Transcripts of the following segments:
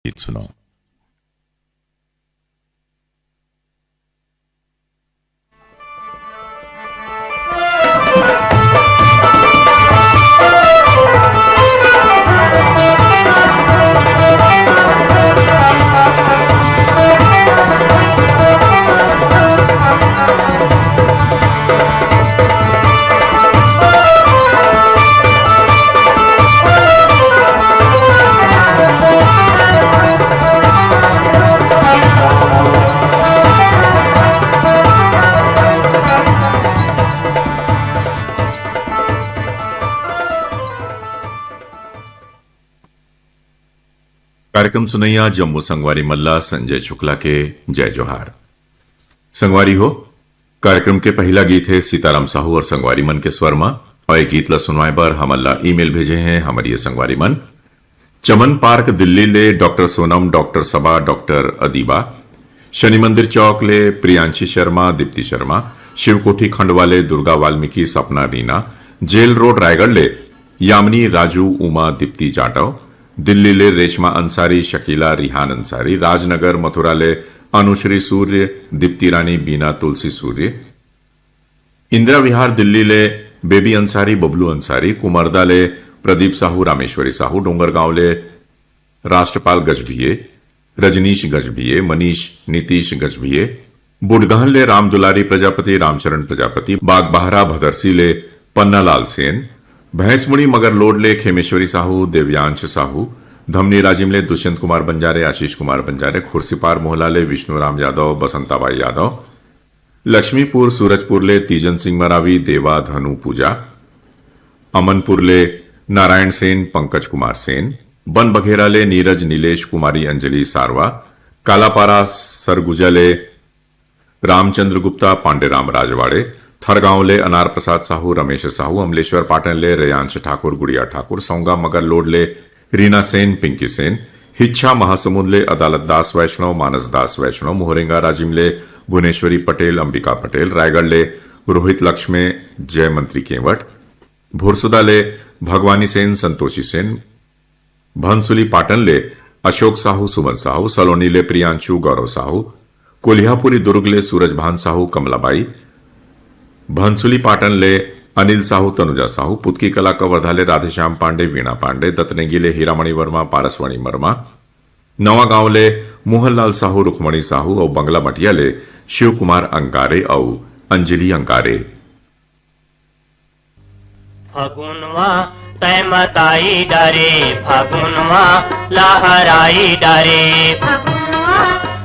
गीत सुनाओ। कार्यक्रम सुनैया जम्मू संगवारी मल्ला संजय शुक्ला के जय जोहार। संगवारी हो, कार्यक्रम के पहला गीत है सीताराम साहू और संगवारी मन के स्वर में, और एक गीत ला सुनवाए पर हमला ईमेल भेजे हैं हमारी संगवारी मन। चमन पार्क दिल्ली ले डॉक्टर सोनम, डॉक्टर सबा, डॉक्टर अदीबा, शनि मंदिर चौक ले प्रियांशी शर्मा, दीप्ति शर्मा, शिवकोठी खंडवाले दुर्गा वाल्मीकि, सपना रीना, जेल रोड रायगढ़ ले यामिनी, राजू, उमा, दीप्ति जाटव, दिल्ली ले रेशमा अंसारी, शकीला, रिहान अंसारी, राजनगर मथुरा ले अनुश्री सूर्य, दीप्ति रानी, बीना, तुलसी सूर्य, इंदिरा विहार दिल्ली ले बेबी अंसारी, बबलू अंसारी, कुमरदा ले प्रदीप साहू, रामेश्वरी साहू, डोंगरगांव ले राष्ट्रपाल गजभिये, रजनीश गजभिये, मनीष नीतीश गजभिये, बुडगहन ले राम दुलारी प्रजापति, रामचरण प्रजापति, बागबहरा भदरसी ले पन्नालाल सेन, भैंसमुड़ी मगर लोड ले खेमेश्वरी साहू, देव्यांश साहू, धमनी राजिम ले दुष्यंत कुमार बंजारे, आशीष कुमार बंजारे, खुर्सीपार मोहला ले विष्णुराम यादव, बसंताबाई यादव, लक्ष्मीपुर सूरजपुर ले तीजन सिंह मरावी, देवा धनु पूजा, अमनपुर ले नारायण सेन, पंकज कुमार सेन, बन बघेरा ले नीरज नीलेश, कुमारी अंजलि सारवा, कालापारा सरगुजा ले रामचंद्र गुप्ता, पांडेराम राजवाड़े, थरगांव ले अनार प्रसाद साहू, रमेश साहू, अमलेश्वर पाटन ले रेयांश ठाकुर, गुड़िया ठाकुर, सौंगा मगर लोड ले रीना सेन, पिंकी सेन, हिच्छा महासमुंद ले अदालत दास वैष्णव, मानस दास वैष्णव, मोहरेंगा राजिम ले भुवनेश्वरी पटेल, अंबिका पटेल, रायगढ़ ले रोहित लक्ष्मे, जय मंत्री केवट, भुरसुदा ले भगवानी सेन, संतोषी सेन, भनसुली पाटन ले अशोक साहू, सुमन साहू, सलोनी ले प्रियांशु, गौरव साहू, कोल्हापुरी दुर्ग ले सूरजभान साहू, कमलाबाई, भंसुली पाटन ले अनिल साहू, तनुजा साहू, पुतकी कला कवर्धा ले राधेश्याम पांडे, वीणा पांडे, दत्तनेगी ले हीरामणि वर्मा, पारसवाणी वर्मा, नवा गांव ले मोहनलाल साहू, रुखमणी साहू और बंगला मटिया ले शिव कुमार अंकारे और अंजलि अंकारे। फगुनवा तय मताई डारे, फगुनवा लहराई डारे, फगुनवा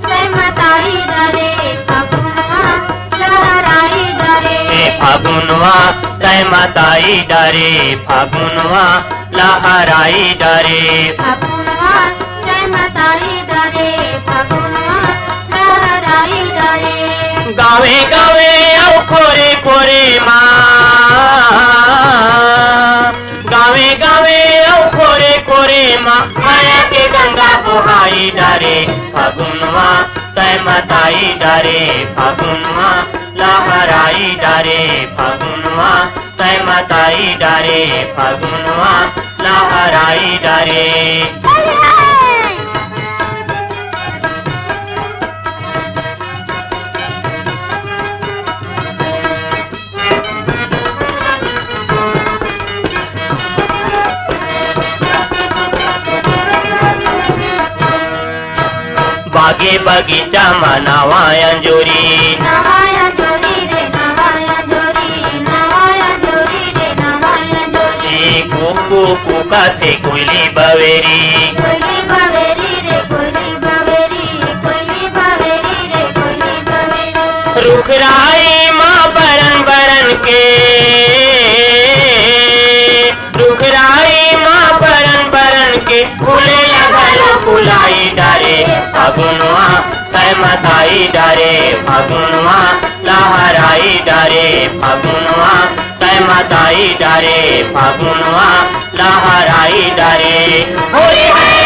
तय मताई डारे, फगुनवा लहराई डारे, फगुनवा तय मताई डारे, फगुनवा लहराई डारे, फगुनवा तय मताई डारे, फगुनवा लहराई डारे, गावे गावे औ खोरे खोरे माँ, गावे गावे औ खोरे खोरे माँ, माया के गंगा बुहाई डारे, फगुनवा तय मताई डारे, फगुनवा लहराई डारे, फगुनवा तय मताई डारे, फगुनवा लहराई डारे। बागे बगीचा मनावा अंजूरी, नवाया जोरी रे, नवाया जोरी, नवाया जोरी रे, नवाया जोरी, कुकू कुका थे कोयली बवेरी, कोयली बावेरी रे, कोयली बावेरी, कोयली बावेरी रे, कोयली बावेरी, रुखराई माँ बरन बरन के, रुखराई माँ बरन बरन के, फूले लगल फुलाई डारे, फगुनवा तय मताई डारे, फगुनवा लहराई डारे, फगुनवा तय मताई डारे, फगुनवा लहराई डारे। होली है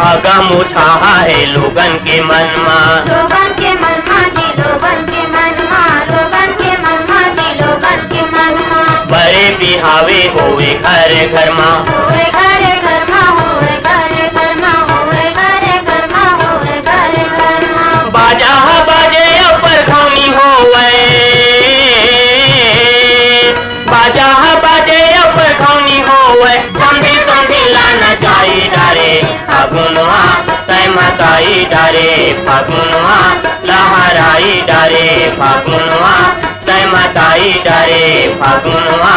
आगम उठा है लोगन के मन में लोगन के मनमा जी लोगन के मनमा लोगन के मनमा जी लोगन के मनमा बड़े बिहावे होवे घर घर में होए घरे घर मा होए घरे घर मा होए घरे घर मा होए घरे घर मा बाजा बाजे ऊपर खामी होवे बाजा बाजे ऊपर खामी होवे संभी संभी लाना जाई डारे फागुनवा तय मताई डारे फागुनवा लहराई डारे फागुनवा तय मताई डारे फागुनवा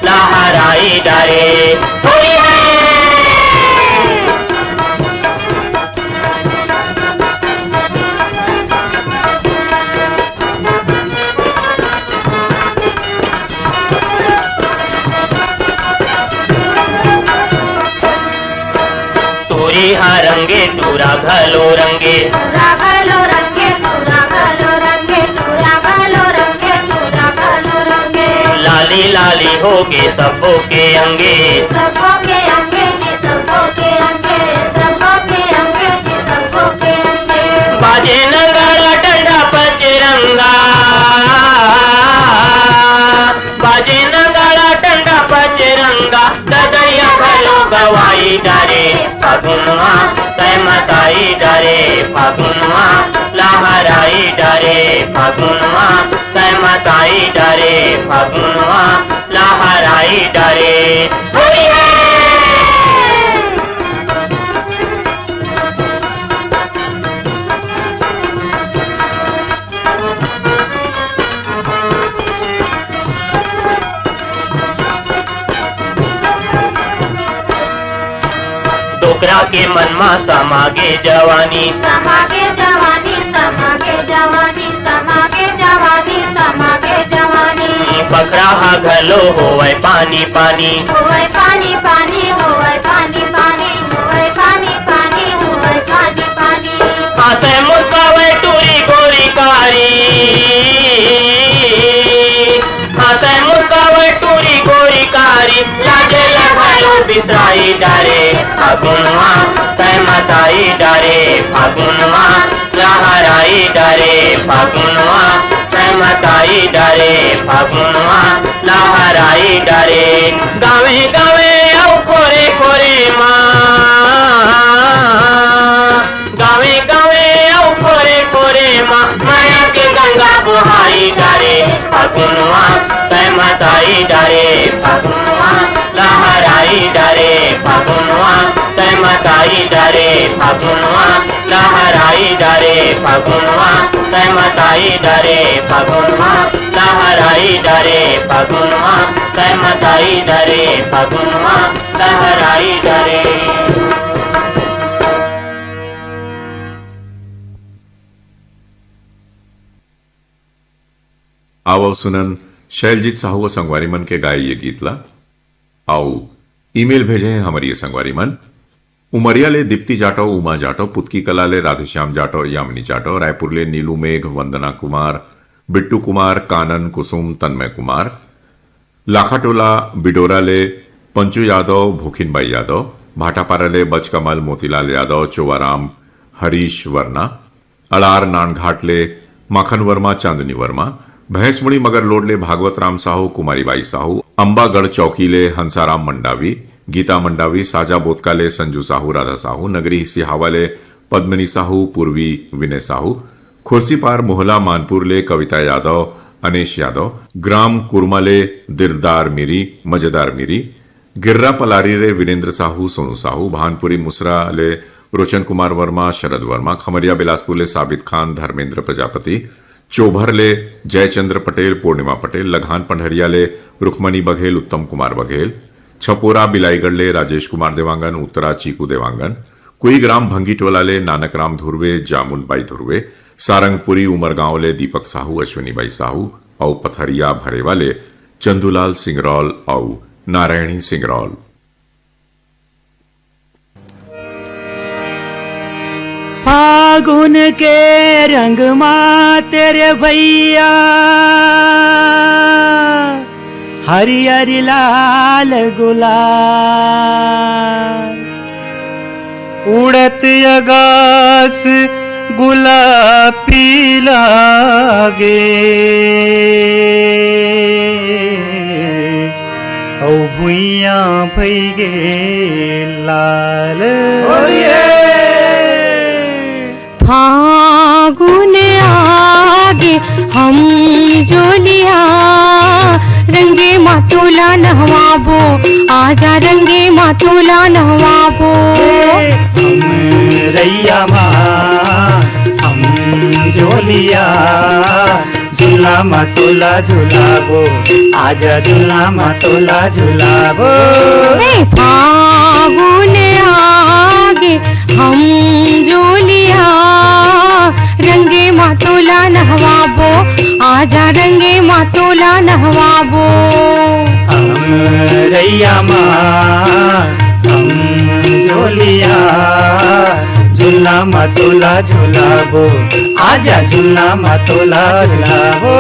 लहराई डारे होई है तोरी हा रंगे तूरा घलो रंगे पूरा घलो रंगे पूरा घलो रंगे पूरा घलो रंगे पूरा घलो रंगे लाली लाली होगे सबो के अंगे सबो के अंगे जी सबो के अंगे सबो के अंगे जी सबो के अंगे बाजे नगाड़ा डंडा पचरंगा बाजे नगाड़ा डंडा पचरंगा ददैया घलो गवाई डारे फागुनवा तय मताई डारे फागुनवा लहराई डारे फागुनवा तय मताई डारे फागुनवा लहराई डारे होई है डोकरा के मनमा समागे जवानी समागे जवानी समागे जवानी समागे जवानी समागे जवानी पकड़ा हा घलो होवे पानी पानी होए पानी पानी होए पानी पानी होए पानी पानी होए पानी पानी हाथे मुस्कावे टूरी गोरी कारी हाथे मुस्कावे टूरी गोरी कारी लागे लगालो बिसराई डारे फागुनवा तय मताई डारे फागुनवा लहराई डारे फागुनवा तय मताई डारे फागुनवा लहराई डारे गावे गावे औ कोरे कोरे माँ गावे गावे औ कोरे कोरे माँ माया के गंगा बुहाई डारे फागुनवा तय मताई डारे फागुनवा लहराई डारे फागुनवा तय मताई डारे फागुनवा लहराई डारे फागुनवा तय मताई डारे फागुनवा लहराई डारे फागुनवा तय मताई डारे फागुनवा लहराई डारे आओ सुनन शैलजीत साहू व संगवारी मन के गाय ये गीतला आओ ईमेल भेजे हैं हमारी ये संगवारी मन उमरिया ले दीप्ति जाटो उमा जाटो पुतकी कला ले राधेश्याम जाटो यामिनी जाटो रायपुर ले नीलू मेघ वंदना कुमार बिट्टू कुमार कानन कुसुम तन्मय कुमार लाखाटोला बिडोरा ले पंचू यादव भूखिनबाई यादव भाटापारा ले बचकमल मोतीलाल यादव चोवाराम हरीश वर्मा अड़ार नानघाट ले माखन वर्मा चांदनी वर्मा भैंसमुड़ी मगर लोड ले भागवत राम साहू कुमारी बाई साहू अंबागढ़ चौकी ले हंसाराम मंडावी गीता मंडावी साजा बोतका ले संजू साहू राधा साहू नगरी सिहावा ले पद्मिनी साहू पूर्वी विनय साहू खुर्सीपार मोहला मानपुर ले कविता यादव अनेश यादव ग्राम कुरमा ले दिलदार मिरी मजेदार मिरी गिर्रा पलारी ले वीरेंद्र साहू सोनू साहू भानपुरी मुसरा ले रोशन कुमार वर्मा शरद वर्मा खमरिया बिलासपुर ले साबित खान धर्मेंद्र प्रजापति चोभर ले जयचंद्र पटेल पूर्णिमा पटेल लघान पंडरिया ले रुक्मणी बघेल उत्तम कुमार बघेल छपोरा बिलाईगढ़ ले राजेश कुमार देवांगन उत्तरा चीकू देवांगन कुईग्राम भंगीटोला ले नानक राम धुर्वे जामुन बाई धुर्वे सारंगपुरी उमरगांव ले दीपक साहू अश्विनी बाई साहू और पथरिया भरेवा ले चंदूलाल सिंगरौल और नारायणी सिंगरौल। फागुन के रंग माँ तेरे भैया हरियर लाल गुलाल उड़त आकाश गुलाबी लागे औ भुइया भइगे लाल फागुन आगे हम जोलिया रंगे मातोला नहवाबो आजा रंगे मातोला नहवाबो रैया माँ हम जोलिया झूला मातोला झूलाबो आजा झूला मातोला झूलाबो फागुन आगे हम जोलिया रंगे मातोला नहवाबो आजा रंगे मातोला नहवाबो रैया माँ हम जोलिया झूला मातोला झूलाबो आजा झूला मातोला झूलाबो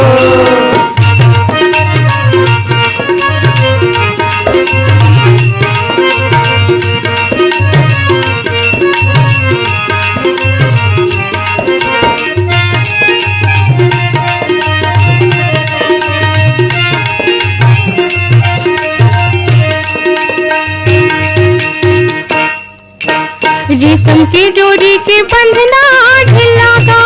रेशम की डोरी के बंधना ढिलागा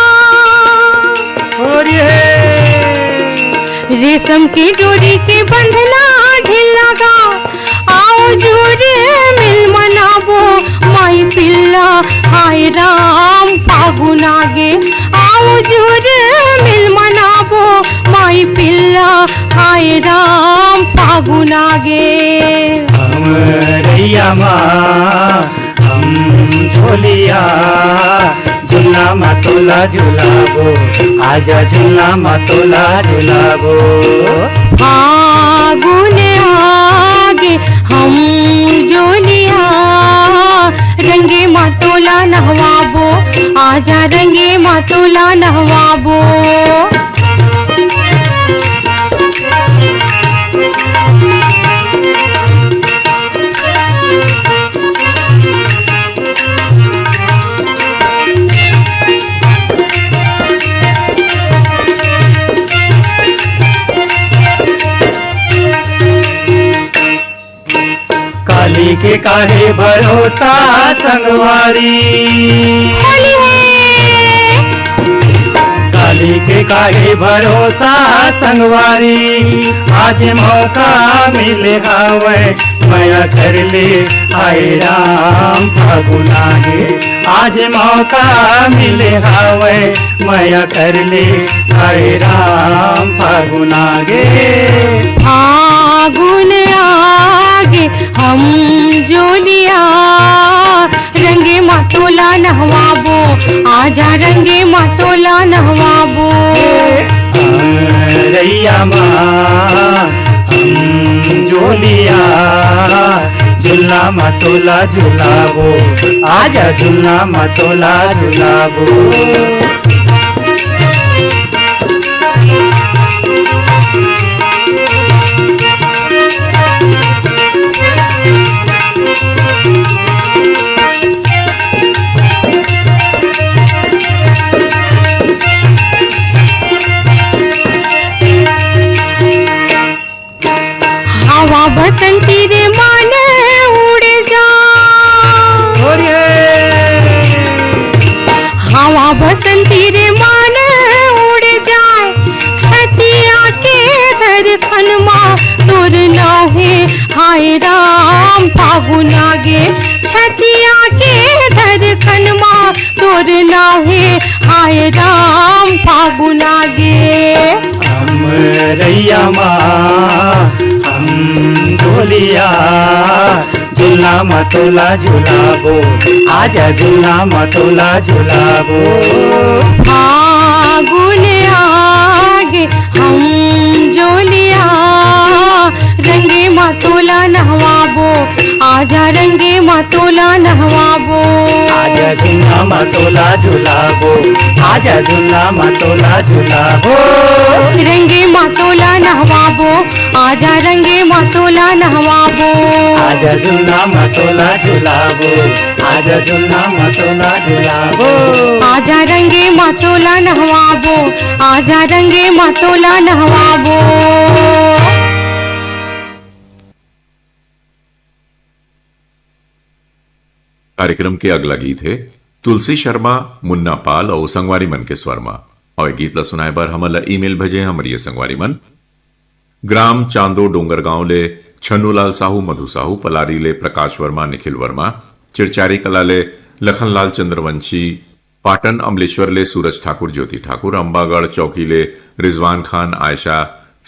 रेशम की डोरी के बंधना ढिलागा आओ जोड़े मिल मनाबो माई पिल्ला हाय राम फागुन आगे आओ जोड़े मिल मनाबो माई पिल्ला हाय राम फागुन आगे रैया माँ हम झोलिया झूला मातोला झूलाबो आजा झूला मातोला झूलाबो फागुन आगे हम जोलिया रंगे मातोला नहवाबो आजा रंगे मातोला नहवाबो काली के काहे भरोसा संगवारी होली है काली के काहे भरोसा संगवारी आज मौका मिले हवे मया कर ले आए राम फागुन आगे आज मौका मिले हवे मया कर ले आए राम फागुन आगे फागुन आगे हम जोलिया रंगे मातोला नहवाबो आजा रंगे मातोला नहवाबो रैया माँ हम जोलिया झूला मातोला झूलाबो आजा झूला मातोला झूलाबो हवा बसंती रे माने उड़ जा हवा बसंती रे माने उड़ जाए छतिया के धड़कन माँ तोर नाहे हाय राम फागुन आगे छतिया के धड़कन माँ तोर नाहे हाय राम फागुन आगे हम रैया माँ हम झोलिया झूला मातोला झूलाबो आजा झूला मातोला झूलाबो फागुन आगे हम जोलिया रंगे मातोला नहवाबो आजा रंगे मातोला नहवाबो आजा झूला मातोला झूलाबो आजा झूला मातोला झूलाबो रंगे मातोला नहवाबो आजा रंगे मातोला नहवाबो आजा झूला मतोला झुलाबो आजा झूला मतोला झुलाबो आजा रंगे मातोला नहवाबो आजा रंगे मातोला नहवाबो। कार्यक्रम के अगला गीत है तुलसी शर्मा मुन्ना पाल और संगवारी मन के स्वर में और गीत ला सुनाए बार हमला ईमेल भेजे हमारी संगवारी मन ग्राम चांदो डोंगर गांव ले छन्नूलाल साहू मधु साहू पलारी ले प्रकाश वर्मा निखिल वर्मा चिरचारी कला ले लखनलाल चंद्रवंशी पाटन अमलेश्वर ले सूरज ठाकुर ज्योति ठाकुर अंबागढ़ चौकी ले रिजवान खान आयशा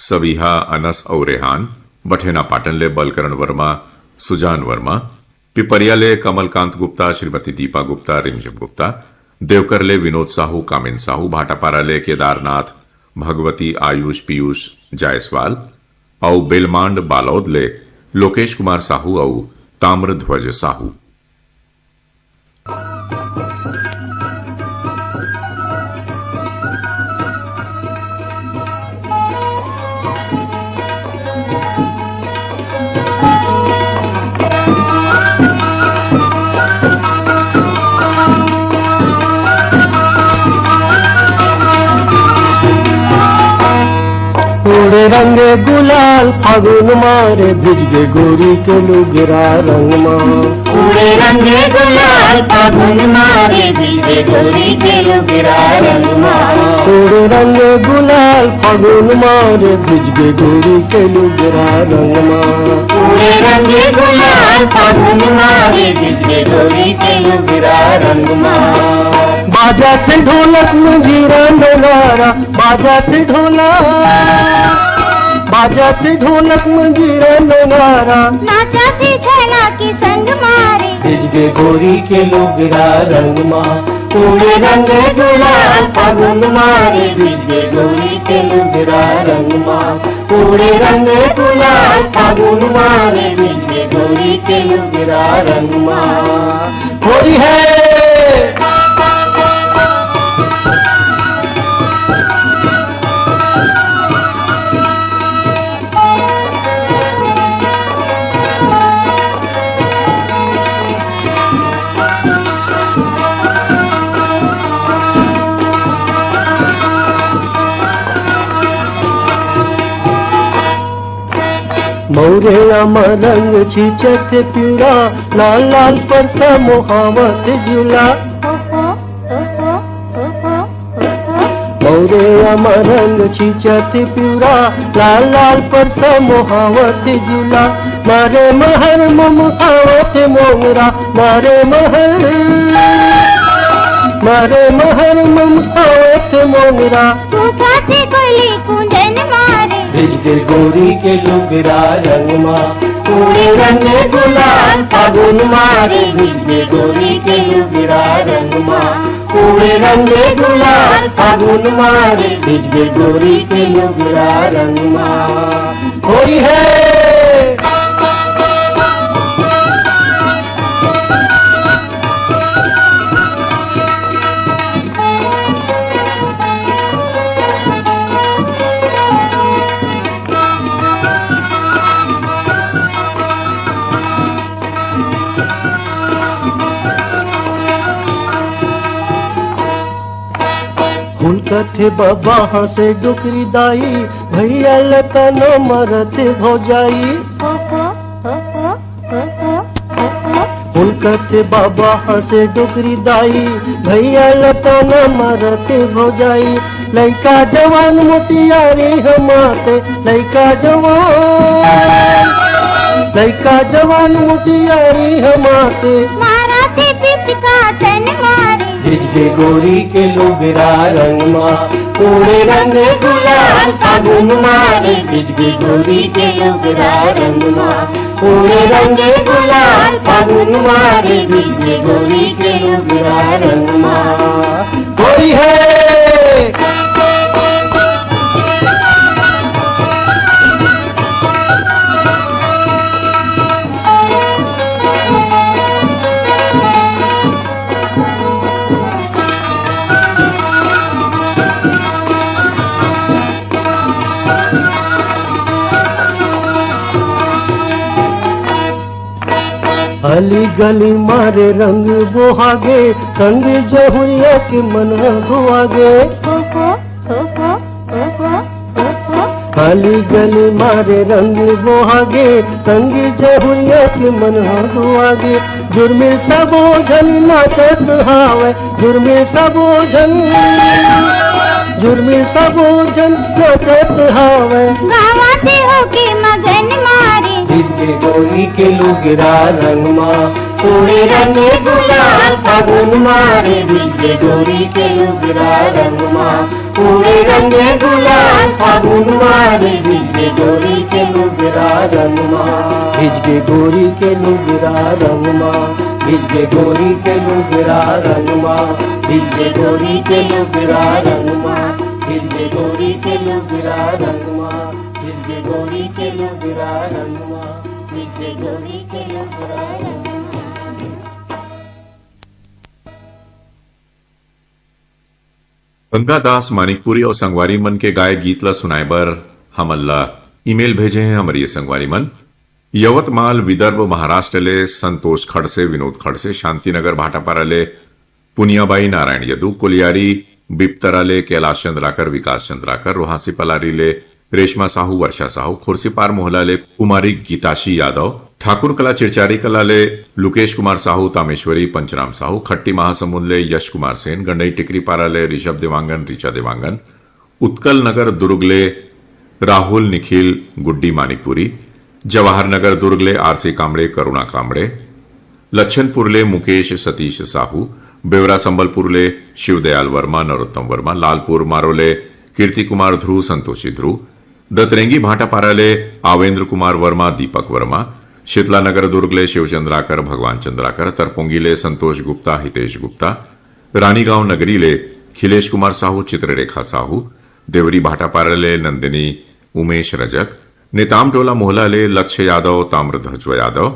सबीहा अनस और रेहान बठेना पाटन ले बलकरण वर्मा सुजान वर्मा पिपरिया ले कमलकांत गुप्ता श्रीमती दीपा गुप्ता रिमझिम गुप्ता देवकर ले विनोद साहू कामिन साहू भाटापारा ले केदारनाथ भगवती आयुष पीयूष जायसवाल और बेलमांड बालौद ले लोकेश कुमार साहू और ताम्रध्वज साहू। उड़े रंगे गुलाल फागुन मारे भिजगे गोरी के लुगरा रंग माँ उड़े रंगे गुलाल फागुन मारे भिजे गोरी के लुगरा रंग माँ उड़े रंगे गुलाल फागुन मारे भिजगे गोरी के लुगरा रंग माँ उड़े रंगे गुलाल फागुन मारे भिजे गोरी के लुगरा रंग माँ बाजाते ढोलक मंजीरा नगारा बाजाते ढोलक मंजीरा नगारा नाचाती छला की संग मारे भिजगे गोरी के लुगरा रंग माँ उड़े रंगे गुलाल फागुन मारे भिजे गोरी के लुगरा रंग माँ उड़े रंगे गुलाल फागुन मारे भिजे गोरी के लुगरा रंग माँ होरी है मोरे अमरंग छीचत पीड़ा लाल लाल परसा मोहावत झूला मोरे अमरंग छीचत पीड़ा लाल लाल परसा मोहावत झूला मारे महर मुहावत मोंगरा मारे महर मुहावत मोंगरा तू खाते कोली कुंदन मारे भिजगे गोरी के लुगरा रंग माँ उड़े रंगे गुलाल फागुन मारे भिजे गोरी के लुगरा रंग माँ उड़े रंगे गुलाल फागुन मारे भिजे गोरी के लुगरा रंग माँ होरी है कथे बाबा हसे डुकरी दाई भैया लतन मरत भौजाई कथे बाबा हसे डुकरी दाई भैया लतन मरत भौजाई लइका जवान मोतियारी हमाते लइका जवान मोतियारी हमाते माराते पिचका तन मारे भिजगे गोरी के लुगरा रंग माँ उड़े रंगे गुलाल फागुन मारे भिजगे गोरी के लुगरा रंग माँ उड़े रंगे गुलाल फागुन मारे भिजगे गोरी के लुगरा रंग माँ गोरी है अली गली मारे रंग बोहागे संग जहुरिया के मन धोआगे अली गली मारे रंग बोहागे संग जहुरिया के मन धोआगे जुर्मे सबो झन नाचत हावे जुर्मे सबो झन नाचत हावे गावाते होके मगन मारे भिजगे गोरी के लुगरा रंग माँ पूरे रंग गुलाल फागुन मारे भिजगे गोरी के लुगरा रंग माँ पूरे रंग गुलाल फागुन मारे भिजगे गोरी के लुगरा रंग माँ भिजगे गोरी के लुगरा रंग माँ भिजगे गोरी के लुगरा रंग माँ भिजगे गोरी के लुगरा रंग माँ भिजगे गोरी के लुगरा रंग माँ भिजगे गोरी के लुगरा रंग माँ भिजगे गोरी के लुगरा रंग माँ। गंगादास मानिकपुरी और संगवारी मन के गाय गीत ला सुनाए बर हम अल्लाह ईमेल भेजे हैं हमारी संगवारी मन यवतमाल विदर्भ महाराष्ट्र ले संतोष खड़से विनोद खड़से शांतिनगर भाटापारा ले पुनियाबाई नारायण यदु कोलियारी बिप्तरा ले कैलाश चंद्राकर विकास चंद्राकर रोहासी पलारी ले रेशमा साहू वर्षा साहू खुर्सीपार मोहला ले कुमारी गीताशी यादव ठाकुर कला चिरचारी कला ले लुकेश कुमार साहू तामेश्वरी पंचराम साहू खट्टी महासमुंद ले यश कुमार सेन गंडई टिकरी पारा ले ऋषभ देवांगन ऋचा देवांगन उत्कल नगर दुर्ग ले राहुल निखिल गुड्डी मानिकपुरी जवाहर नगर दुर्ग ले आरसी कामड़े करुणा कामड़े लच्छनपुर ले मुकेश सतीश साहू बेवरा संबलपुर ले शिवदयाल वर्मा नरोत्तम वर्मा लालपुर मारोले कीर्ति कुमार ध्रुव संतोषी ध्रुव दतरेंगी भाटापारा ले आवेंद्र कुमार वर्मा दीपक वर्मा शीतला नगर दुर्ग ले शिवचंद्राकर भगवान चंद्राकर तरपोंगी ले संतोष गुप्ता हितेश गुप्ता रानीगांव नगरी ले खिलेश कुमार साहू चित्ररेखा साहू देवरी भाटापारा ले नंदिनी उमेश रजक नेताम टोला मोहला ले लक्ष्य यादव ताम्रध्वज यादव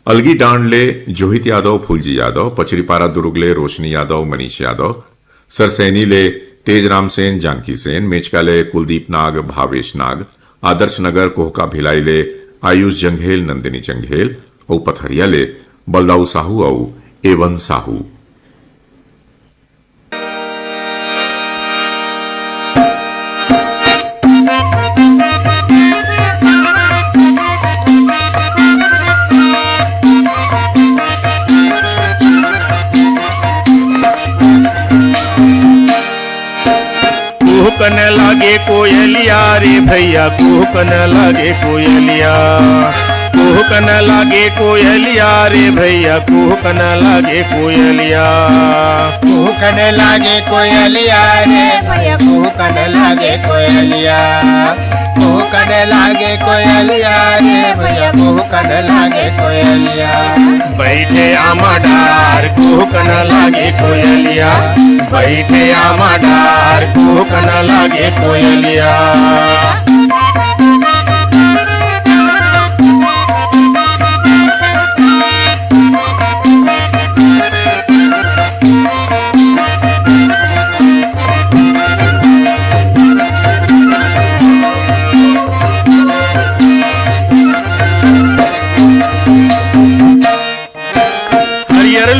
अलगी डांड ले जोहित यादव फुलजी यादव पचरीपारा दुर्ग ले रोशनी यादव मनीष यादव सरसैनी ले तेजराम सेन जानकी सेन मेचका ले कुलदीप नाग भावेश नाग आदर्श नगर कोहका भिलाई ले आयुष जंघेल नंदिनी जंघेल और पथरिया ले बलदाऊ साहू और एवन साहू। कुहकन लागे कोयलिया रे भैया कुहकन लागे कोयलिया कुहकन लागे कोयलिया रे भैया कुहकन लागे कोयलिया कुहकन लागे कोयलिया रे भैया कुहकन लागे कोयलिया कुहकन लागे कोयलिया रे भैया कुहकन लागे कोयलिया बैठे आमा डार कुहकन लागे कोयलिया बैठे आमा डार कुहकन लागे कोयलिया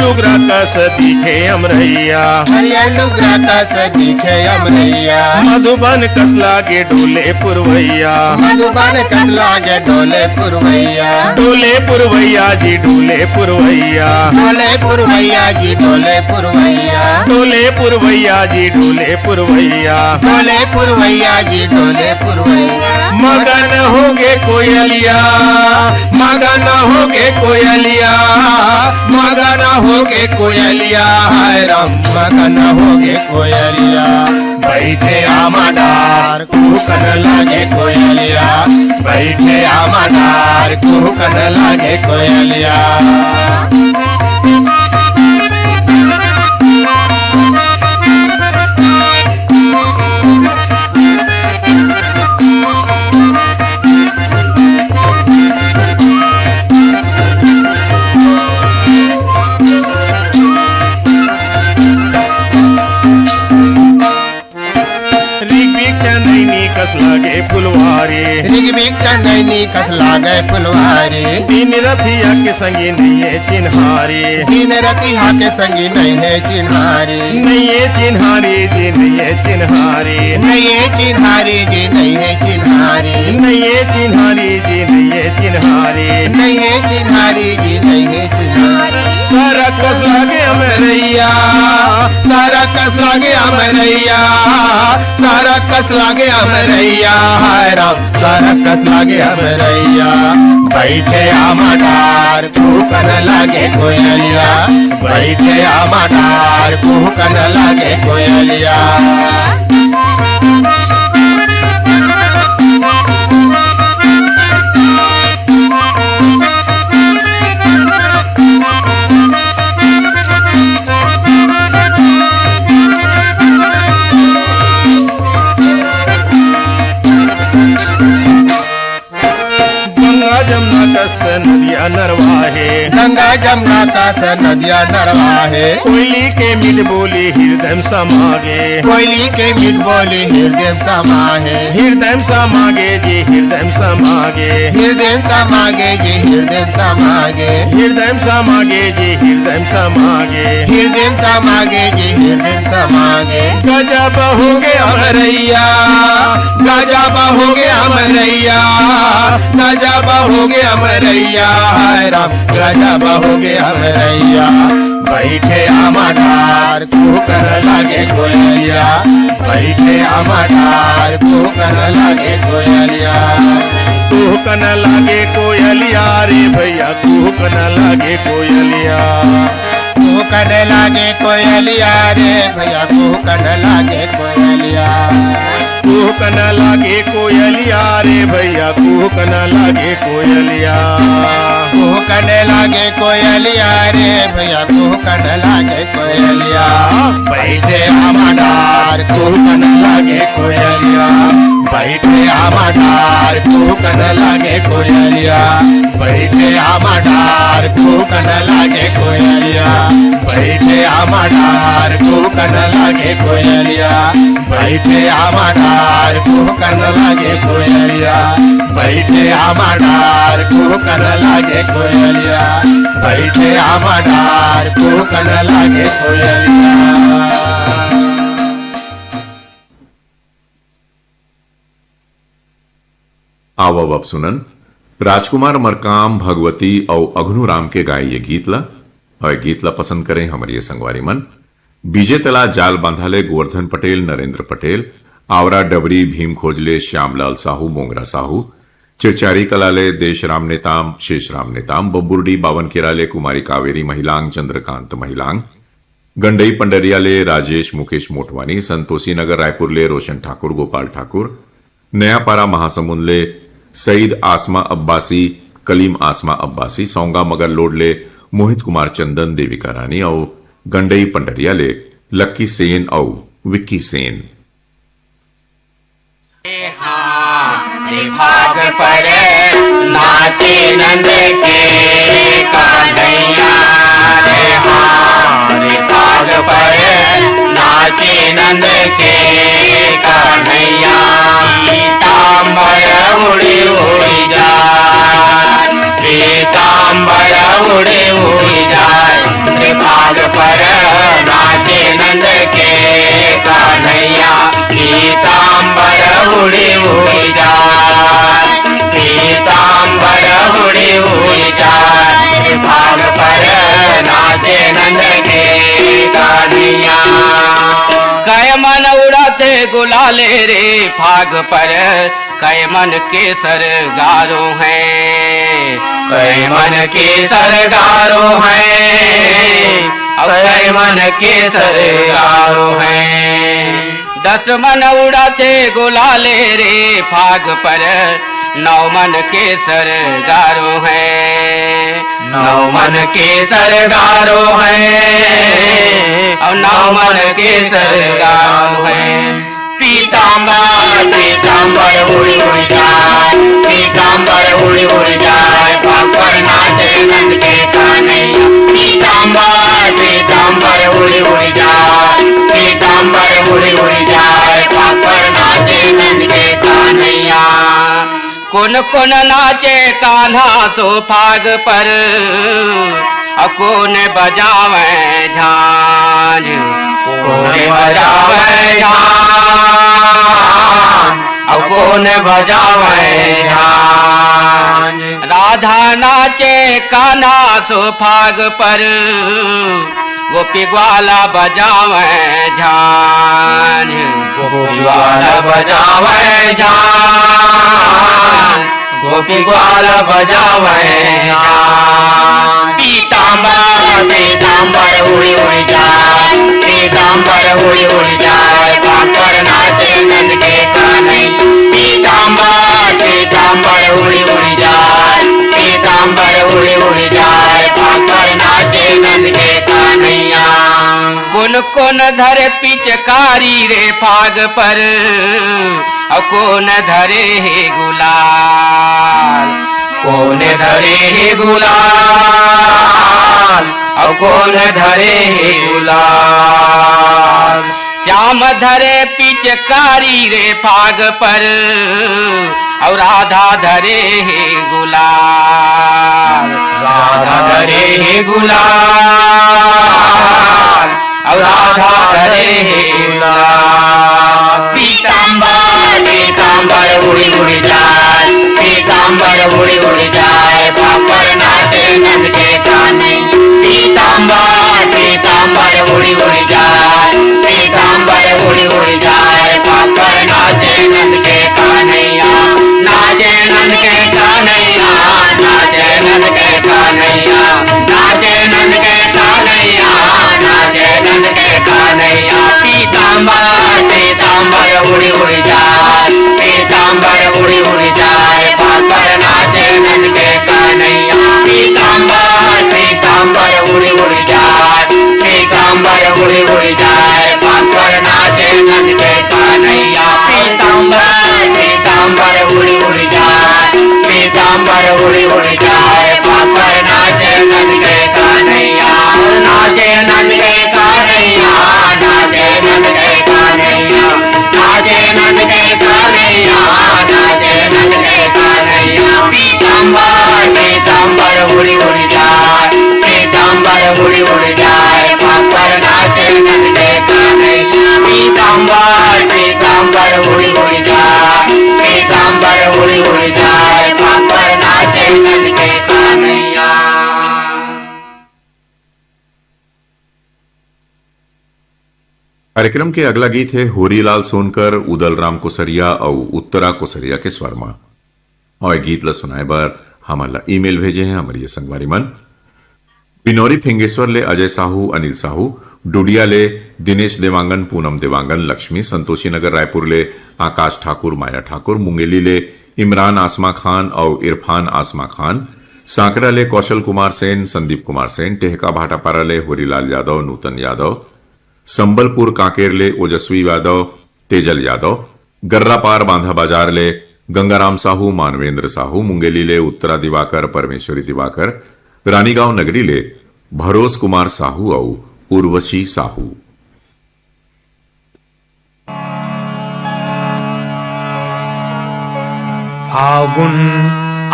लुगरा कस दिखे अमरैया हरियर लुगरा कस दिखे अमरैया मधुबन कस लागे डोले पुरवैया मधुबन कस लागे डोले पुरवैया डोले पुरवैया जी डोले पुरवैया डोले पुरवैया जी डोले पुरवैया डोले पुरवैया जी डोले पुरवैया डोले पुरवैया जी डोले पुरवैया मगन होगे कोयलिया मगन होगे कोयलिया मगन होगे कोयलिया हाय राम मगन होगे कोयलिया बैठे आमाडार कुहकन लागे कोयलिया बैठे आमाडार कुहकन लागे कोयलिया कस लागे फुलवारी रिगबिक नैनी बड़ी कसला गए फुलवारी। तीन रथिया के संगी नैये चिन्हारी, तीन रतिहा के संगी नहीं है चिन्हारी। नैये चिन्हारी जी नैये चिन्हारी, नहीं है चिन्हारी जी नहीं है चिन्हारी। नैये चिन्हारी जी नैये चिन्हारी। नहीं है चिन्हारी जी नहीं है चिन्हारी। सारा कस लागे अमरैया, सारा कस लागे अमरैया, सारा कस लागे अमरैया। हाय राम सारा कस लागे अमरैया। बैठे आमाडार कुहकन लागे कोयलिया, बैठे आमाडार कुहकन लागे कोयलिया। गंगा जमुना कस नदिया नरवाहे, गंगा जमुना का स नदिया नरवाहे। कोयली के मीठ बोली हृदय समागे, कोयली के मीठ बोली हृदय समाहे। हृदय समागे जी हृदय समागे, हृदय समागे जी हृदय समागे। हृदय समागे जी हृदय समागे। हृदय समागे जी हृदय समागे। गजब हो गया अमरैया गजब हो गया अमरैया, गजब हो गया अमरैया। हाय राम गजब हो गया अमरैया। बैठे आमाडार कुहकन लागे कोयलिया, बैठे आमाडार कुहकन लागे कोयलिया। कुहकन लागे कोयलिया रे भैया, कुहकन लागे कोयलिया। कुहकन लागे कोयलिया रे भैया, कुहकन लागे कोयलिया। कुहकन लागे कोयलिया रे भैया, कुहकन लागे कोयलिया। कुहकन लागे कोयलिया रे भैया, कुहकन लागे कोयलिया। बैठे आमाडार कुहकन लागे कोयलिया, बैठे आमाडार कुहकन लागे कोयलिया। बैठे आमाडार कुहकन लागे कोयलिया, बैठे आमाडार कुहकन लागे कोयलिया। बैठे आमाडार कुहकन लागे कोयलिया, बैठे आमाडार कुहकन लागे कोयलिया। बैठे आमाडार कुहकन लागे कोयलिया। आवब अब सुनन राजकुमार मरकाम भगवती और अघनु राम के गाय ये गीतला और गीतला पसंद करें हमारे ये संगवारी मन। बीजे तला जाल बांधाले गोवर्धन पटेल, नरेंद्र पटेल, आवरा डबरी, भीम खोजले, श्यामलाल साहू, मोंगरा साहू, चिरचारी कलाले, देशराम नेताम, शेषराम नेताम, बब्बुरडी, बावन केराले, कुमारी कावेरी महिलांग, चंद्रकांत महिलांग, गंडई पंडरियाले, राजेश मुकेश मोटवानी, संतोषी नगर रायपुर ले, रोशन ठाकुर, गोपाल ठाकुर, नयापारा महासमुंद ले, सईद आसमा अब्बासी, कलीम आसमा अब्बासी, सौंगा मगर लोड ले, मोहित कुमार चंदन, देविका रानी और गंडई पंडरिया ले, लक्की सेन और विक्की सेन। भाग पर नाचे नंद के कान्हैया रे, रे भाग पर नाचे नंद के कान्हैया। पीताम्बर उड़ी उड़ी जाए, पीताम्बर उड़ी उड़ी जाए। रे भाग पर नाचे नंद के कान्हैया। पीताम्बर उड़ी उड़ी जाए, पीताम्बर उड़ी उड़ी जाए। भाग पर नाचे नंद के कान्हैया। कै मन उड़ाते गुलाले रे भाग पर, कै मन के सरगारो हैं, कै मन के सरगारो हैं, कै मन के सरगारो हैं। 10 मन उड़ाते गुलाले रे भाग पर, 9 मन के सरगारो हैं, 9 मन के सरगारो हैं, और 9 मन के सरगारो हैं। पीताम्बर पीताम्बर उड़ी उड़ी जाए, पीताम्बर उड़ी उड़ी जाए। भाग पर नाचे नंद के कान्हैया। पीताम्बर पीताम्बर उड़ी उड़ी जाए, पीताम्बर उड़ी उड़ी जाए। भाग पर नाचे नंद के कान्हैया। कुन कुन नाचे कान्हा सुहाग पर, कौन बजावे झांझ, कौन बजावे झांझ, कौन बजावे झांझ। राधा नाचे कान्हा सुहाग पर, गोपी ग्वाला बजावे झांझ, गोपी ग्वाला बजावे झांझ, गोपी ग्वाला बजावे झांझ। पीतांबर पीतांबर उड़ी उड़ी जाए, पीतांबर उड़ी उड़ी जाए, भाकर नाचे नंद के कन्हैया। पीतांबर पीतांबर उड़ी उड़ी जाए, पीतांबर उड़ी उड़ी जाए, भाकर नाचे नंद के कन्हैया। कुन कुन धरे पिचकारी रे फाग पर, कौन धरे हे गुलाल, कौन धरे हे गुलाल, कौन धरे हे गुलाल। श्याम धरे पिचकारी रे फाग पर, और राधा धरे हे गुलाल, राधा धरे हे गुलाल, और राधा धरे हे गुलाल। पीतांबर पीतांबर उड़ी उड़ी जाए, पीतांबर उड़ी उड़ी जाए, भाकर नाचे नंद के कन्हैया। पीतांबर पीतांबर उड़ी उड़ी जाए, पीतांबर उड़ी उड़ी जाए, भाकर नाचे नंद के कन्हैया। नाचे नंद के कन्हैया, नाचे नंद के कन्हैया, नाचे नंद के कन्हैया, नाचे नंद के कन्हैया। पीतांबर पीतांबर उड़ी उड़ी जाए, पीतांबर उड़ी उड़ी जाए, भाकर नाचे नंद के कन्हैया। पीतांबर पीतांबर उड़ी उड़ी जाए, पीतांबर उड़ी उड़ी जाए, भाकर नाचे नंद के कन्हैया। पीतांबर पीतांबर उड़ी उड़ी जाए, पीतांबर उड़ी उड़ी जाए, भाकर नाचे नंद के कन्हैया। नाचे नंद के कन्हैया, नाचे नंद के कन्हैया, नाचे नंद के कन्हैया, नाचे नंद के कन्हैया। पीतांबर पीतांबर उड़ी उड़ी जाए, पीतांबर उड़ी उड़ी जाए, भाकर नाचे नंद के कन्हैया। पीतांबर पीतांबर उड़ी उड़ी जाए, पीतांबर उड़ी उड़ी जाए, भाकर नाचे नंद के कन्हैया। कार्यक्रम के अगला गीत है होरीलाल सोनकर, उदलराम कोसरिया और उत्तरा कोसरिया के स्वर में। और गीत ला सुनाए बार हमारा ईमेल भेजे हैं हमारी संगवारी मन। बिनौरी फिंगेश्वर ले अजय साहू, अनिल साहू, डुडिया ले दिनेश देवांगन, पूनम देवांगन, लक्ष्मी, संतोषी नगर रायपुर ले आकाश ठाकुर, माया ठाकुर, मुंगेली ले इमरान आसमा खान और इरफान आसमा खान, सांकरा ले कौशल कुमार सेन, संदीप कुमार सेन, टेहका भाटापारा ले होरीलाल यादव, नूतन यादव, संबलपुर कांकेर ले ओजस्वी यादव, तेजल यादव, गर्रापार बांधा बाजार ले गंगाराम साहू, मानवेंद्र साहू, मुंगेली ले उत्तरा दिवाकर, परमेश्वरी दिवाकर, रानीगांव नगरी ले भरोस कुमार साहू और उर्वशी साहू। फागुन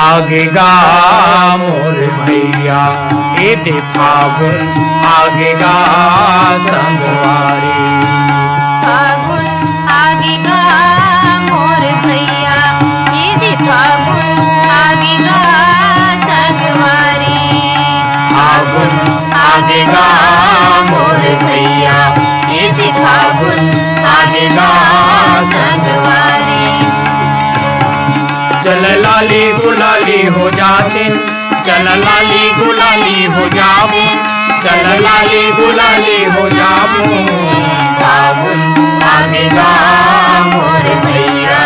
आगेगा मोर भैया, ए दे फागुन आगेगा संगवारी। फागुन आगेगा मोर भैया, ये दे फागुन आगेगा संगवारी। फागुन आगेगा मोर भैया, ये दे फागुन आगेगा संगवारी। चल लाली गुलाली हो जाते, चल लाली गुलाली हो जाबो, चल लाली गुलाली हो जाबो। फागुन आगेगा मोर भैया,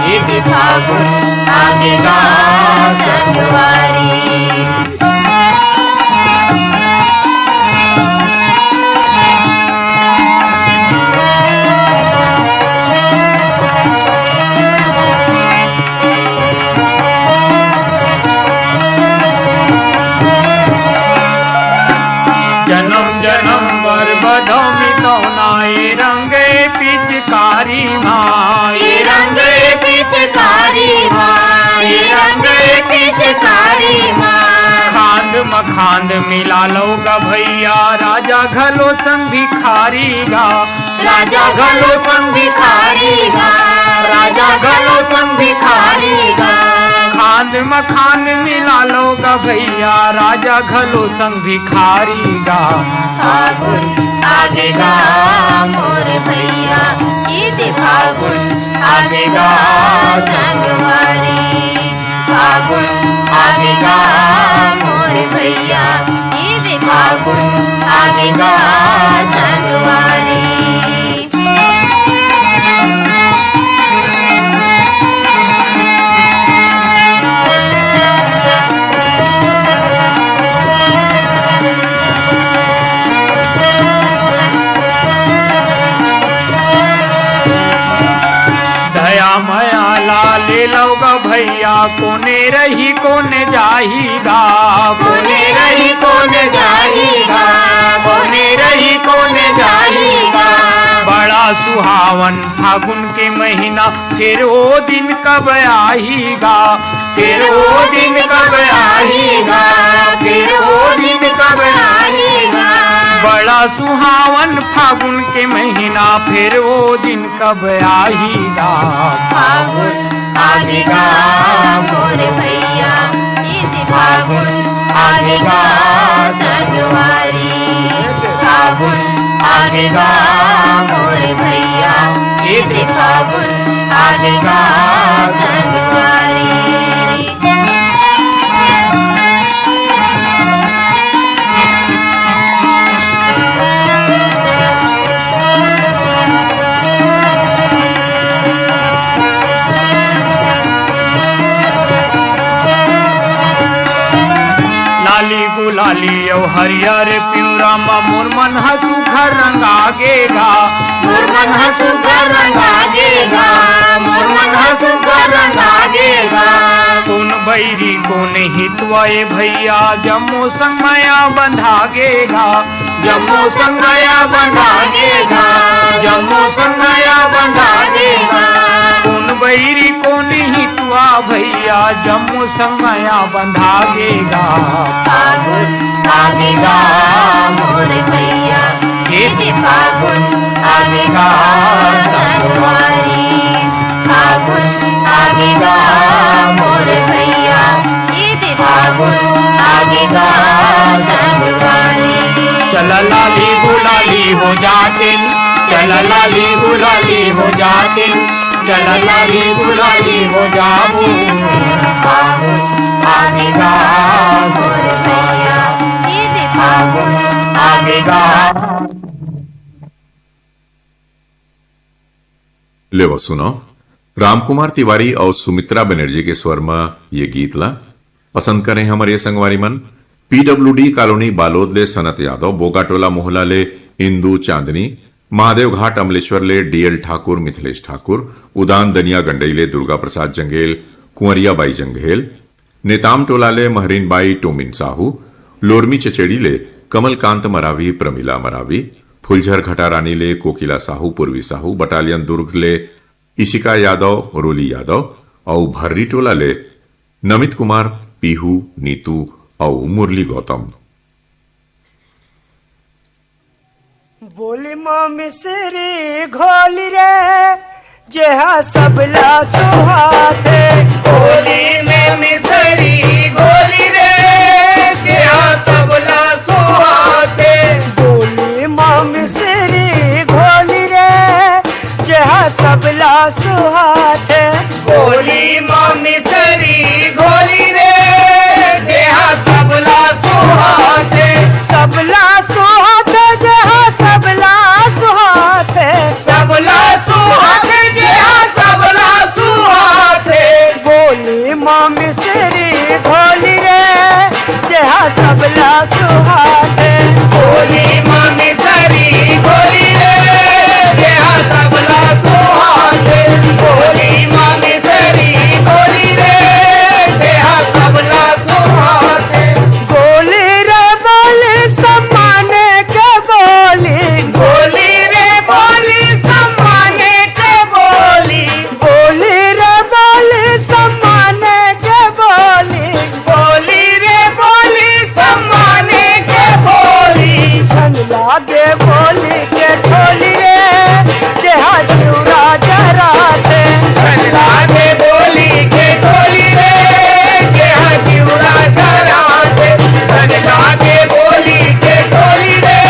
ये दे फागुन आगेगा संगवारी। जन्म जन्म बर बधो मितौना, ये रंगे पिचकारी माँ, ये रंगे पिचकारी माँ, ये खांद मिला लोगा भैया राजा घलो संग भिखारी गा राजा घलो संग भिखारी गा राजा घलो संग भिखारी गा खांद मखान मिला लोगा भैया राजा घलो संग भिखारी गा फागुन आगेगा मोर भैया ईद फागुन आगेगा संगवारी फागुन आगेगा मोर भैया ईद फागुन आगेगा संगवारी ले लोगा भैया कोने रही कोने जाहीगा कोने रही कोने जाहीगा कोने रही कोने जाहीगा बड़ा सुहावन फागुन के महीना फिर वो दिन कब आहीगा फिर वो दिन कब आहीगा फिर वो दिन कब आहीगा बड़ा सुहावन फागुन के महीना फिर वो दिन कब आहीगा फागुन आगेगा मोर भैया ईद फागुन आगेगा संगवारी फागुन आगेगा मोर भैया ईद फागुन आगेगा संगवारी गुलाली ओ हरियर पिवरा मोर मन हसु घर रंगागेगा मोर मन हसु घर रंगागेगा मोर मन हसु घर रंगागेगा सुन बैरी को नहीं तुआए भैया जम्मू संगमाया बंधागेगा जम्मू संगमाया बंधागेगा जम्मू संगमाया बंधागेगा सुन बैरी को नहीं तुआ भैया जम्मू संगमाया बंधागेगा फागुन आगेगा मोर भैया ईद फागुन आगेगा संगवारी फागुन आगेगा मोर भैया ईद फागुन आगेगा संगवारी चल लाली गुलाली हो जाते चल लाली गुलाली हो जाते चल लाली गुलाली हो जाबू फागुन आगेगा मोर भैया ईद फागुन आगेगा ले वो सुनो रामकुमार तिवारी और सुमित्रा बनर्जी के स्वर में ये गीत ला पसंद करें हमारे संगवारी मन पीडब्ल्यूडी कॉलोनी बालोद ले सनत यादव बोगाटोला मोहला ले इंदू चांदनी महादेव घाट अमलेश्वर ले डीएल ठाकुर मिथिलेश ठाकुर उदान दनिया गंडई ले दुर्गा प्रसाद जंगेल कुंवरिया बाई जंघेल नेताम टोला ले महरीन बाई टोमिन साहू लोरमी चचेड़ी ले कमलकांत मरावी प्रमिला मरावी फुलझर घटारानी ले कोकिला साहू पूर्वी साहू बटालियन दुर्ग ले इशिका यादव रोली यादव और भर्री टोला ले नमित कुमार पीहू नीतू और मुरली गौतम। बोली माँ मिसरी घोली रे जेहा सबला सुहाते होली में मिसरी घोली रे जेहा सबला सुहाते बोली माँ मिसरी घोली रे जेहा सबला सुहाते होली में मिसरी घोली रे जेहा सबला सुहाते सबला सुहाते जेहा सबला सुहाते सबला सुहाते जेहा सबला सुहाते बोली माँ मिसरी घोली रे जेहा सबला सुहाते होली में मिसरी बोली के ठोली रे जहाँ चिउरा जरा थे सन लागे बोली के ठोली रे जहाँ चिउरा जरा थे सन लागे बोली के ठोली रे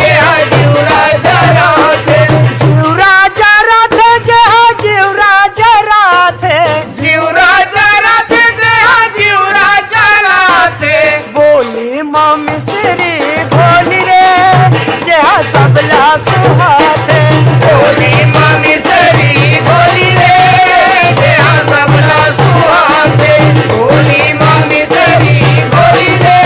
जहाँ चिउरा जरा थे चिउरा जरा थे जहाँ चिउरा जरा थे चिउरा जरा थे जहाँ चिउरा जरा थे बोली माँ मिसरी भोली रे जहाँ सबला सुहाते बोली मामी सरी बोली रे जहाँ सबला सुहाते बोली मामी सरी बोली रे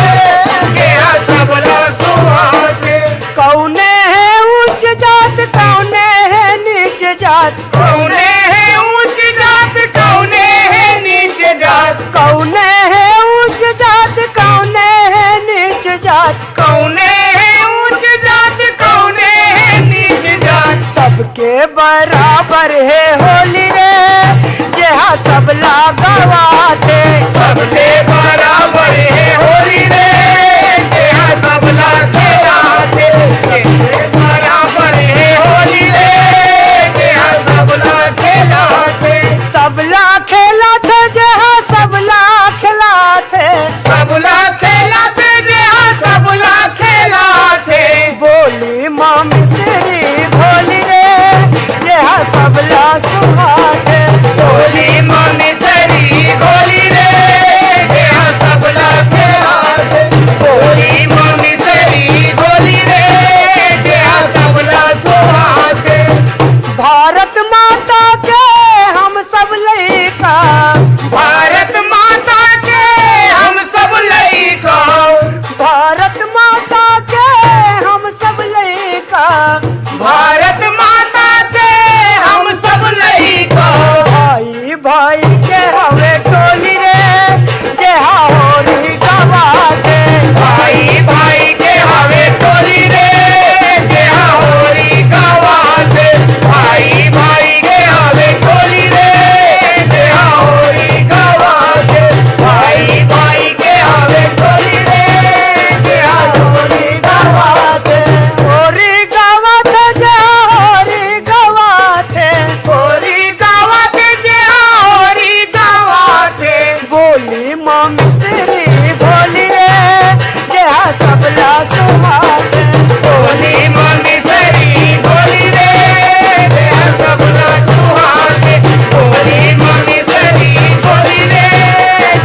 जहाँ सबला सुहाते कौने है ऊंच जात कौने है नीच जात कौने है ऊंच जात कौने है नीच जात कौने है ऊंच जात कौने है नीच जात कौने है ऊंच जात कौने है नीच जात सबके बराबर है होली रे जहाँ सबला गवाते सबले बराबर है होली रे जहाँ सबला खेलाते सबले बराबर है होली रे जहाँ सबला खेलाते सबला खेला थे जहाँ सबला खिलाते सबला खेलाते जहाँ सबला खेलाते बोली माँ मिसरी भोली रे जहाँ सबला सुहाते बोली मामी सरी गोली रे जहाँ सबला खेलाते बोली मामी सरी गोली रे जहाँ सबला सुहाते भारत माता के हम सब लइका भारत माता के हम सब लइका भारत माता के हम सब लइका भारत माता के हम सब लइका भाई भाई के हवे टोली रे जहाँ होरी गवाते भाई भाई के हवे टोली रे जहाँ होरी गवाते भाई भाई के हवे टोली रे जहाँ होरी गवाते भाई भाई के हवे टोली रे जहाँ होरी गवाते होरी गवाते जहाँ होरी गवाते होरी गवाते जहाँ होरी गवाते बोली माँ मिसरी भोली रे जहाँ सबला सुहाते बोली मामी सरी बोली रे जहाँ सबला सुहाते बोली मामी सरी बोली रे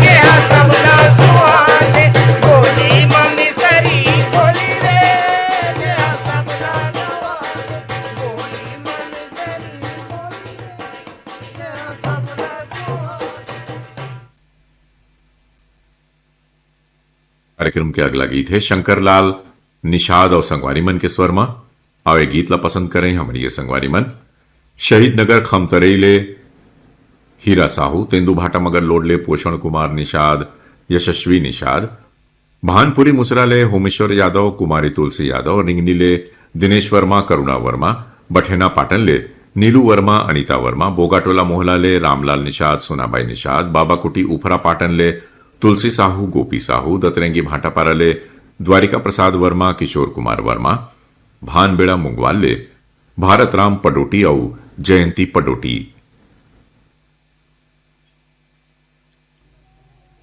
जहाँ सबला सुहाते बोली मामी सरी बोली रे जहाँ सबला सुहाते बोली मामी सरी बोली रे जहाँ सबला सुहाते। कार्यक्रम के अगला गीत है शंकर लाल निषाद और संगवारी मन के स्वर में आवे गीत ला पसंद करें हमारी ये संगवारी मन शहीद नगर खमतरेले हीरा साहू तेंदु भाटा मगर लोडले पोषण कुमार निषाद यशस्वी निषाद भानपुरी मुसराले होमेश्वर यादव कुमारी तुलसी यादव रिंगनीले दिनेश वर्मा करुणा वर्मा बठेना पाटनले नीलू वर्मा अनीता वर्मा बोगाटोला मोहलाले रामलाल निषाद सोनाबाई निषाद बाबा कुटी उफरा पाटनले तुलसी साहू गोपी साहू दतरेंगी भाटापाराले द्वारिका प्रसाद वर्मा किशोर कुमार वर्मा भानबेड़ा मुंगवाले भारत राम पडोटी और जयंती पडोटी।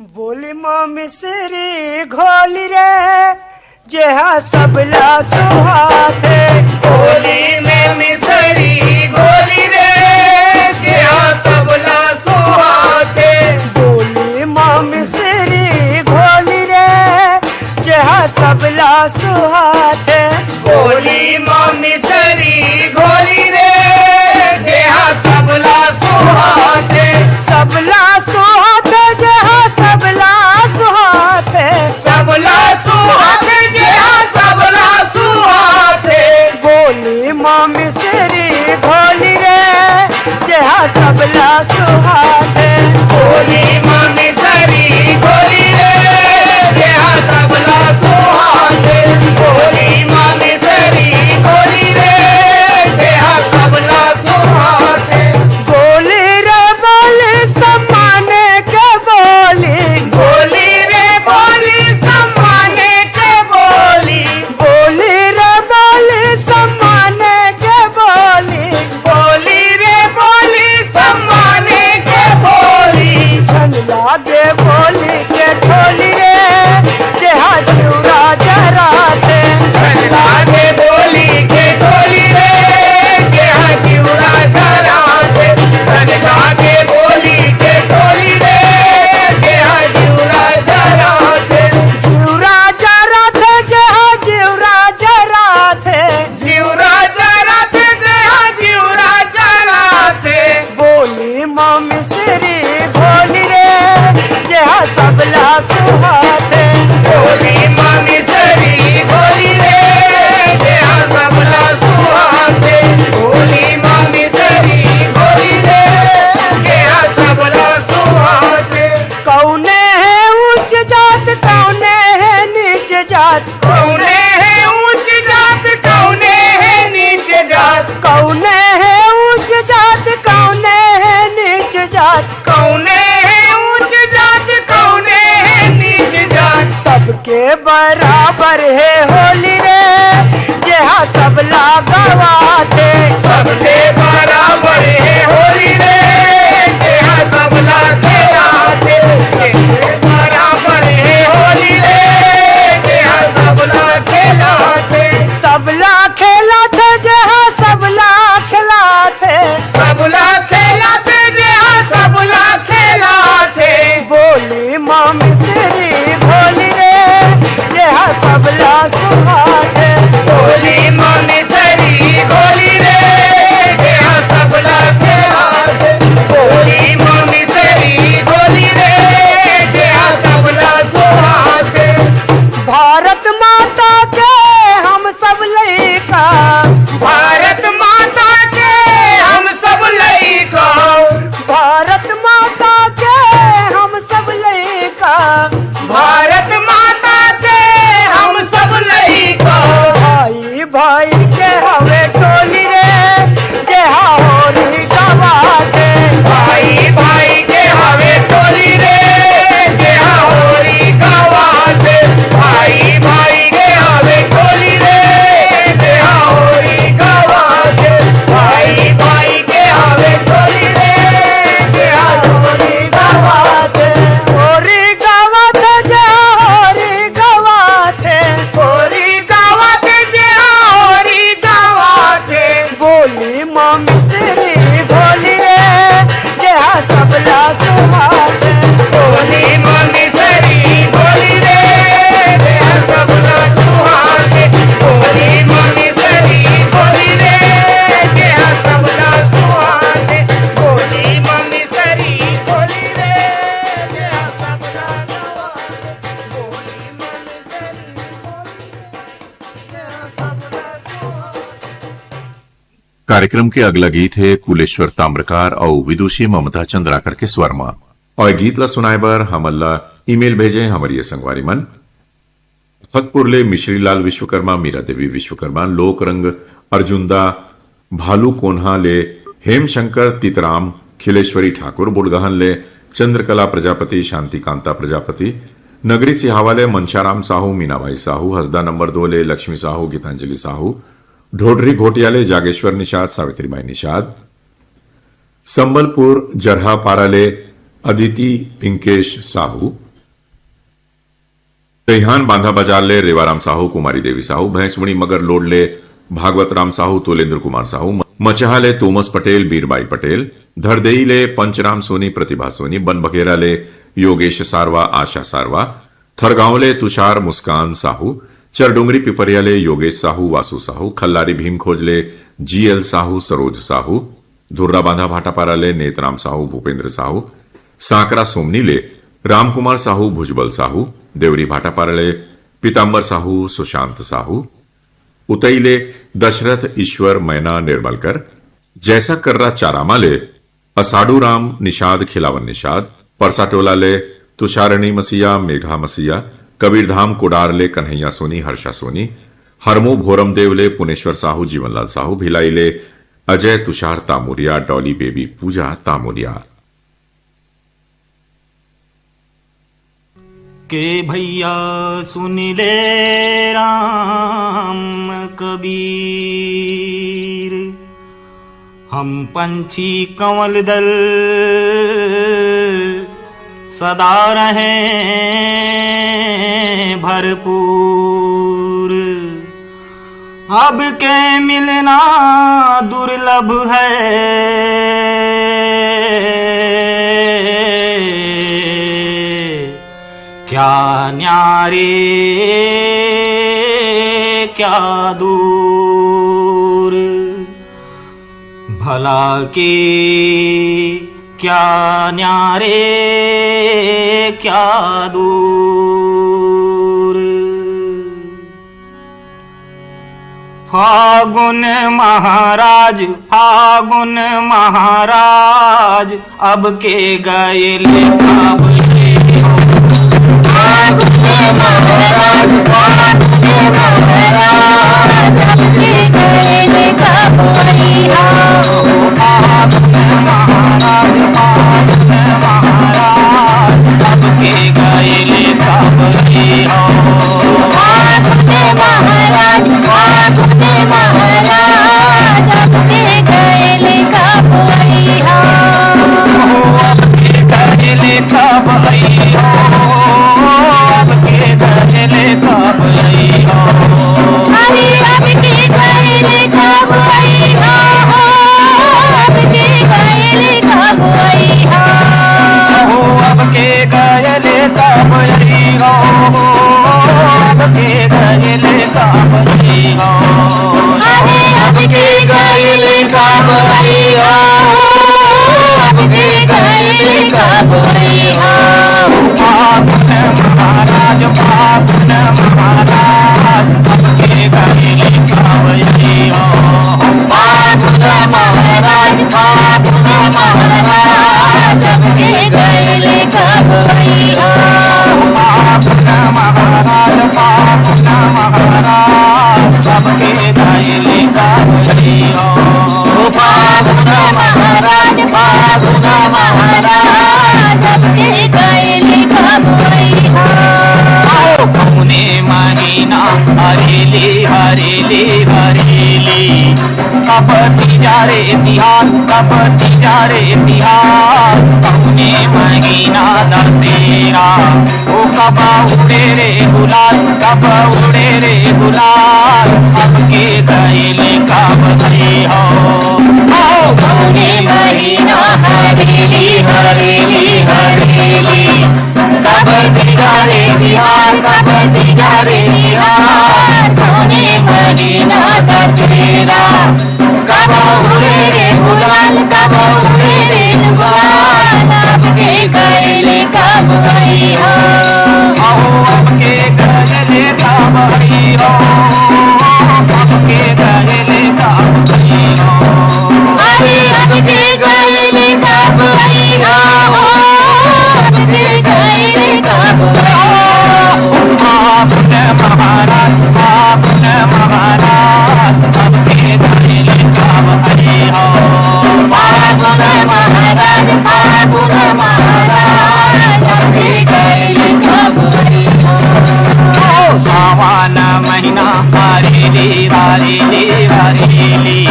बोली माँ मिसरी घोली रे जहाँ सबला सुहाते होली में मिसरी गोली रे जहाँ सबला सुहाते बोली माँ मिसरी घोली रे जहाँ सबला सुहाते बोली मामी सरी गोली रे जहाँ सबला सुहाते सबला सुहाते जहाँ सबला सुहाते सबला सुहाते जहाँ सबला सुहाते बोली माँ मिसरी घोली रे जहाँ सबला सुहाते बोली मामी सरी गोली रे जहाँ सबला सुहाते बोली मामी सरी गोली रे जहाँ सबला सुहाते बोली रे बोली सम्माने के बोली बोली रे बोली सम्माने के बोली बोली रे बोली है होली रे जहाँ सबला गवा थे सबले बराबर है होली रे जहाँ सबला खेला थे बराबर है होली रे जहाँ सबला खेला थे सबला खेला थे जहाँ सबला खेला थे सबला खेला थे जहाँ सबला खेला थे बोली माँ मिसरी भोली रे जहाँ सबला सुहा थे होली मम्मी सरी गोली रे जहाँ सबला खेला थे होली मम्मी सरी गोली रे जहाँ सबला सुहा थे भारत माता के हम सब लइका भारत माता के हम सब लइका भारत माता के हम सब लइका भारत माता के हम सब लइका भाई भाई के हवे टोली रे जहाँ होली गवा थे भाई भाई के हवे टोली रे जहाँ होली गवा थे भाई भाई के हवे टोली रे जहाँ होली गवा थे भाई भाई के हवे टोली रे जहाँ होली गवा थे होली गवा थे जहाँ होली गवा थे होली गवा थे जहाँ होली गवा थे बोली माँ मिसरी भोली रे जहाँ सबला सुहा थे होली मम्मी सरी गोली रे जहाँ सबला सुहागे होली मम्मी सरी गोली रे जहाँ सबला सुहागे होली मम्मी सरी गोली रे जहाँ सबला सुहागे होली मम्मी सरी गोली रे जहाँ सबला सुहागे। कार्यक्रम के अगला गीत है कुलेश्वर ताम्रकार और विदुषी ममता चंद्राकर के स्वर में और गीत ला सुनाए बर हमल्ला ईमेल भेजे हमारी संगवारी मन फतपुरले मिश्रीलाल विश्वकर्मा मीरा देवी विश्वकर्मा लोक रंग अर्जुनदा भालू कोन्हा ले हेमशंकर तितराम खिलेश्वरी ठाकुर बुड़गहन ले चंद्रकला प्रजापति शांतिकांता प्रजापति नगरी सिहावाले मनशाराम साहू मीनाबाई साहू हसदा नंबर 2 ले लक्ष्मी साहू गीतांजलि साहू ढोडरी घोटियाले जागेश्वर निषाद सावित्रीबाई निषाद संबलपुर जरहा पाराले अदिति पिंकेश साहू रेहान बांधा बाजार ले रेवाराम साहू कुमारी देवी साहू भैंसमुड़ी मगर लोड ले भागवत राम साहू तोलेंद्र कुमार साहू मचहा ले तोमस पटेल बीरबाई पटेल धरदेई ले पंचराम सोनी प्रतिभा सोनी बनबघेरा ले योगेश सारवा आशा सारवा थरगांव ले तुषार मुस्कान साहू चरडुंगरी पिपरिया ले योगेश साहू वासु साहू खल्लारी भीम खोज ले जीएल साहू सरोज साहू धुर्रा बांधा भाटापारा ले नेतराम साहू भूपेंद्र साहू सांकरा सोमनी ले रामकुमार साहू भुजबल साहू देवरी भाटापारा ले पीतांबर साहू सुशांत साहू उतई ले दशरथ ईश्वर मैना निर्मलकर जैसा कर्रा चारामा ले असाडू राम निषाद खिलावन निषाद परसाटोला ले तुषारणी मसिया मेघा मसिया कबीरधाम कुडार ले कन्हैया सोनी हर्षा सोनी हरमो भोरम देव ले पुनेश्वर साहू जीवनलाल साहू भिलाई ले अजय तुषार तामुरिया डॉली बेबी पूजा तामुरिया के भैया सुन ले राम कबीर हम पंछी कंवल दल सदा रहें भरपूर अब के मिलना दुर्लभ है क्या न्यारे क्या दूर भला के क्या न्यारे क्या दूर फागुन महाराज अब के गए ले महाराज कब आई हो फागुन महाराज फागुन महाराज सबके गले कब आई हो फागुन महाराज फागुन महाराज सबके गले कब आई हो फागुन महाराज फागुन महाराज सबके गले कब आई हो फागुन महाराज फागुन महाराज सबके गले कब आई हो कौने महीना हरेली हरेली हरेली कब तिजारे तिहार कब तिजारे तिहार कौने महीना दशहरा ओ कब उड़े रे गुलाल कब उड़े रे गुलाल अब के गले कब आई हो कौने महीना हरेली हरेली हरेली कब तिजारे तिहार कब तिजारे तिहार कौने महीना दशहरा कब उड़े रे गुलाल कब उड़े रे गुलाल अब के गले कब आई हो अब के गले कब आई हो अब के गले कब आई हो अरे अब के गले कब आई हो अब के गले कब आई हो फागुन महाराज फागुन महाराज अब के गले कब आई हो फागुन महाराज फागुन महाराज सबके गले कब आई हो सावन महीना हरेली हरेली हरेली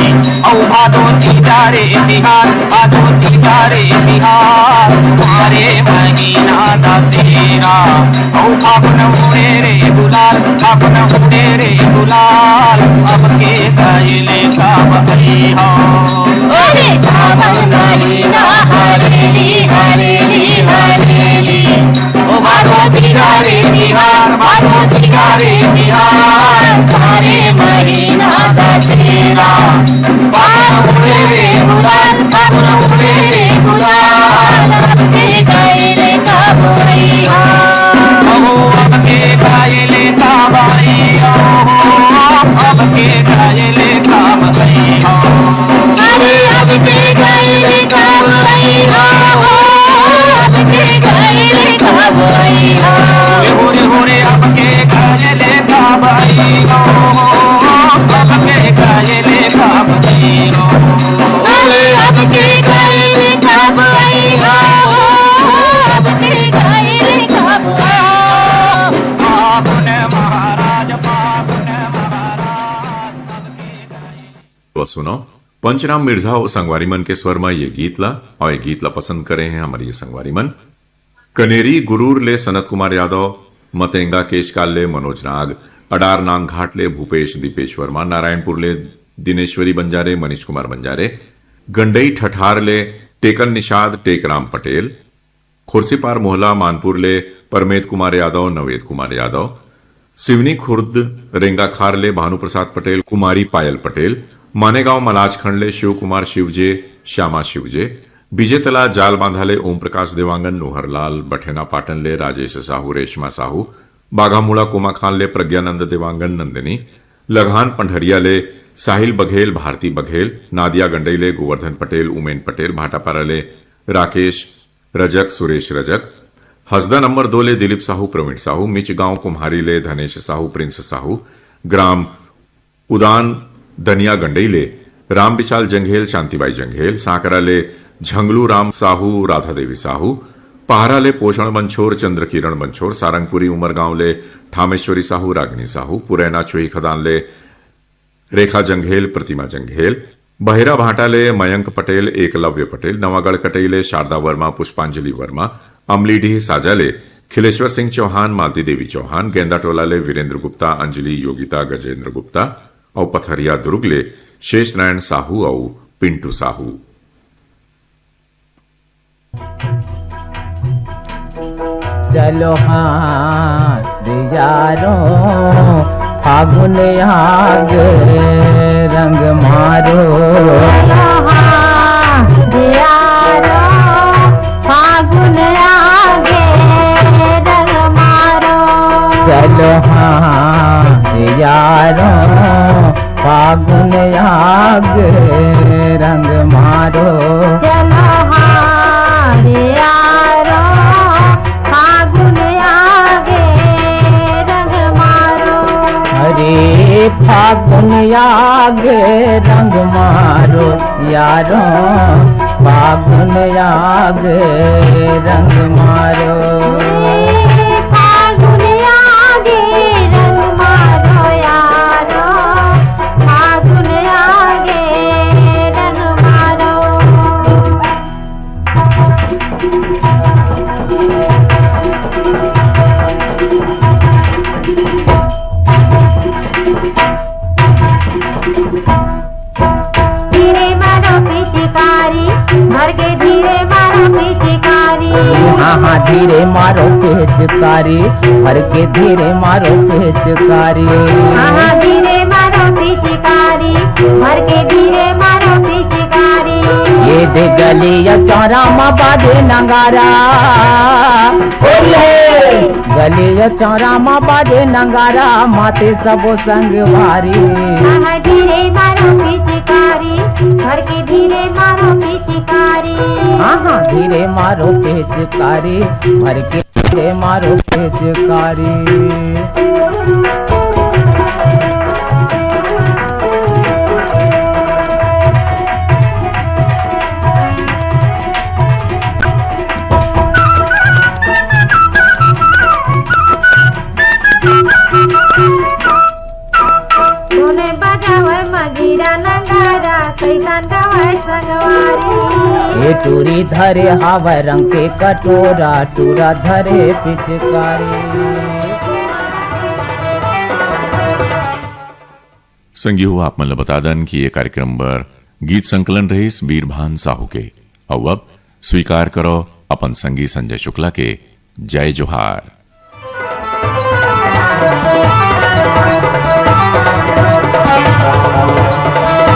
औ भादो तिजारे तिहार भादो तिजारे तिहार हरे महीना दशहरा औ फागुन उड़े रे गुलाल फागुन उड़े रे गुलाल अब के गले कब आई हो अरे सावन महीना हरेली हरेली हरेली ओ भादो तिजारे तिहार भादो तिजारे तिहार हरे महीना दशहरा फागुन उड़े रे गुलाल फागुन उड़े रे गुलाल सबके गले कब आई हो अब के गले कब आई हो अब के गले कब आई हो अरे अब के गले कब आई हो अब के गले कब आई हो होरे होरे अब के गले कब आई हो अब के गले कब आई हो अरे अब के गले कब आई हो अब के गले कब आई हो फागुन महाराज फागुन महाराज तो सुनो पंचनाम मिर्जा और संगवारी मन के स्वर में ये गीत ला और ये गीत ला पसंद करे हैं हमारे ये संगवारी मन कनेरी गुरूर ले सनत कुमार यादव मतेंगा केशकाल ले मनोज नाग अडार नांग घाट ले भूपेश दीपेश वर्मा नारायणपुर ले दिनेश्वरी बंजारे मनीष कुमार बंजारे गंडई ठठार ले टेकन निषाद टेकराम पटेल खुर्सीपार मोहला मानपुर ले परमेत कुमार यादव नवेद कुमार यादव सिवनी खुर्द रेंगा खार ले भानु प्रसाद पटेल कुमारी पायल पटेल मानेगांव मलाज खंड ले शिव कुमार शिवजे श्यामा शिवजे बीजेतला जाल बांधाले ओम प्रकाश देवांगन नोहरलाल बठेना पाटन ले राजेश साहू रेशमा साहू बाघामुड़ा कोमा खान ले प्रज्ञानंद देवांगन नंदिनी लघान पंडरिया ले साहिल बघेल भारती बघेल नादिया गंडई ले गोवर्धन पटेल उमेन पटेल भाटापारा ले राकेश रजक सुरेश रजक हसदा नंबर 2 ले दिलीप साहू प्रवीण साहू मिच गांव कुम्हारी ले धनेश साहू प्रिंस साहू ग्राम उदान दनिया गंडई ले राम बिचाल जंघेल शांतिबाई जंघेल सांकरा ले झंगलू राम साहू राधा देवी साहू पहारा ले पोषण बंछोर चंद्र किरण बंछोर सारंगपुरी उमरगांव ले ठामेश्वरी साहू रागिनी साहू पुरैना चोई खदान ले रेखा जंघेल प्रतिमा जंघेल बहेरा भाटा ले मयंक पटेल एकलव्य पटेल नवागढ़ कटई ले शारदा वर्मा पुष्पांजलि वर्मा अमलीडीह साजा ले खिलेश्वर सिंह चौहान मालती देवी चौहान गेंदा टोला ले वीरेंद्र गुप्ता अंजलि योगिता गजेंद्र गुप्ता और पथरिया दुर्ग ले शेष नारायण साहू और पिंटू साहू। चलो हाथ यारो फागुन आग रंग मारो फागुन आगे रंग मारो चलो हारे यारो फागुन आगे रंग मारो हरे फागुन आगे रंग मारो यारो फागुन आगे रंग मारो फागुन आगे रंग मारो यारो फागुन आगे रंग मारो धीरे मारो पिचकारी भर के धीरे मारो पिचकारी हाँ हाँ धीरे मारो पिचकारी हर के धीरे मारो पिचकारी हाँ धीरे मारो पिचकारी भर के धीरे मारो पिचकारी ये दे गलिया चौरा माँ बाजे नंगारा गलिया चौरा माँ बाजे नंगारा माते सबो संग वारी हाँ धीरे मारो पिचकारी भर के धीरे मारो पिचकारी हाँ हाँ धीरे मारो पिचकारी हर के धीरे मारो पिचकारी तूने बजावे मजीरा नगारा कैसन गवाए संगवारी ये टूरी धरे हवा रंग के कटोरा टूरा धरे पिचकारी संगी आप मतलब बता दन कि ये कार्यक्रम पर गीत संकलन रहीस बीरभान साहू के अब स्वीकार करो अपन संगी संजय शुक्ला के जय जोहार।